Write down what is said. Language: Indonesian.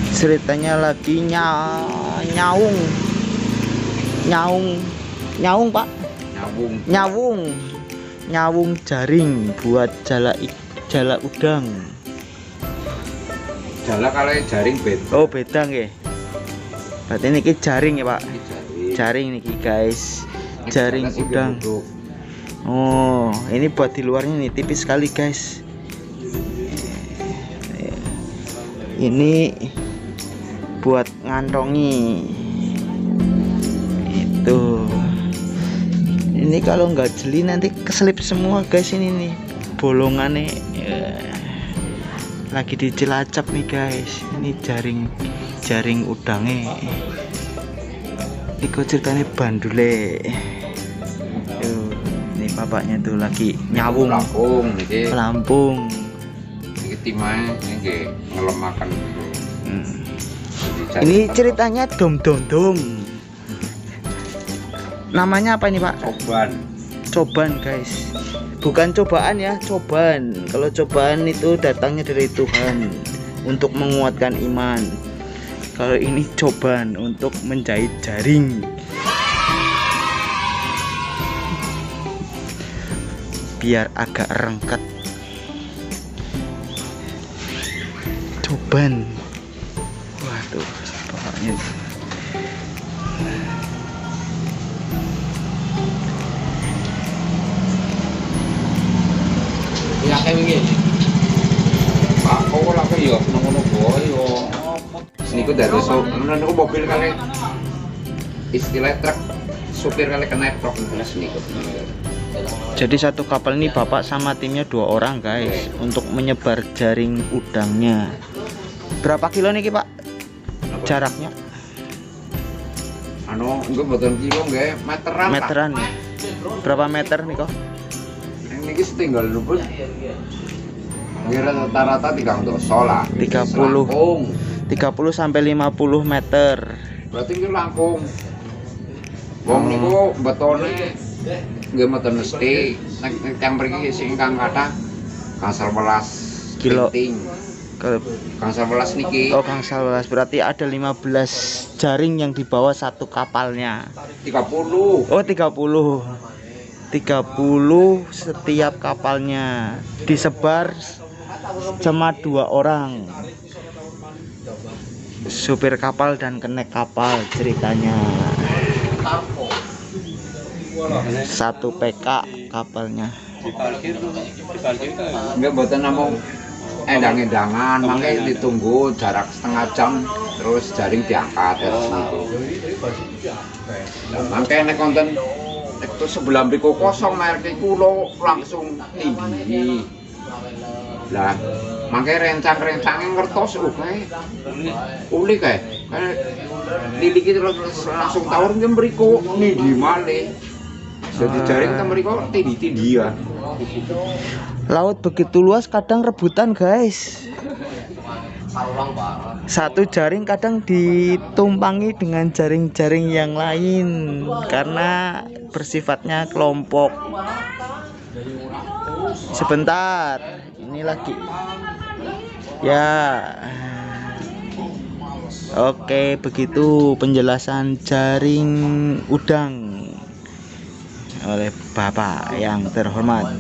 Ceritanya lagi nyaung Pak, nyawung jaring buat jala udang. Jala kalau jaring beda. Oh beda nggih. Berarti ini jaring ya Pak. Jaring niki guys, jaring udang. Oh ini buat di luarnya nih, tipis sekali guys. Ini buat ngantongi itu. Ini kalau nggak jeli nanti keselip semua guys. Ini nih bolongannya lagi dicilacap nih guys. Ini jaring udangnya. Ikut ceritanya bandule. Ini bapaknya tuh lagi nyawung pelampung. Ini timahnya ini ngelemakan. Ini ceritanya dom. Namanya apa ini Pak? Coban guys. Bukan cobaan ya, coban. Kalau cobaan itu datangnya dari Tuhan untuk menguatkan iman. Kalau ini coban untuk menjahit jaring. Biar agak rengket. Coban. Waduh, bapaknya. Ya kayak begini. Pak, kok lagi ya ngono boy yo. Niku dados niku mobil kali istilah truk supir kali kena truk niku. Jadi satu kapal ini bapak sama timnya 2 orang guys untuk menyebar jaring udangnya. Berapa kilo nih Pak? Jaraknya? Anu enggak mboten kilo nggih, meteran. Berapa meter nih kok? Niki setinggal luput. Kira rata-rata 3 lah. 30 sampai 50 meter. Berarti iki langkung. Wong niku betone nggih mboten mesti nek tiyang mriki sing ingkang kathah gangsal 11 kilo. Gangsal 11 niki. Oh, gangsal 11 berarti ada 15 jaring yang dibawa satu kapalnya. 30. Oh, 30 setiap kapalnya. Disebar cuma 2 orang. Supir kapal dan kenek kapal ceritanya. 1 PK kapalnya. Enggak mboten namung endang-endangan, mangke ditunggu jarak setengah jam terus jaring diangkat terus niku. Mangke nek konten itu sebelah mriku kosong merek kulo langsung tinggi. Lah, mangke rencang-rencange ngertos kae. Uli kae. Liliki terus langsung tawur nggih mriku nindi malih. Jadi jaring ta mriku tindi-tindi ya. Laut begitu luas kadang rebutan guys. Satu jaring kadang ditumpangi dengan jaring-jaring yang lain karena bersifatnya kelompok. Sebentar, ini lagi ya. Oke, begitu penjelasan jaring udang oleh Bapak yang terhormat.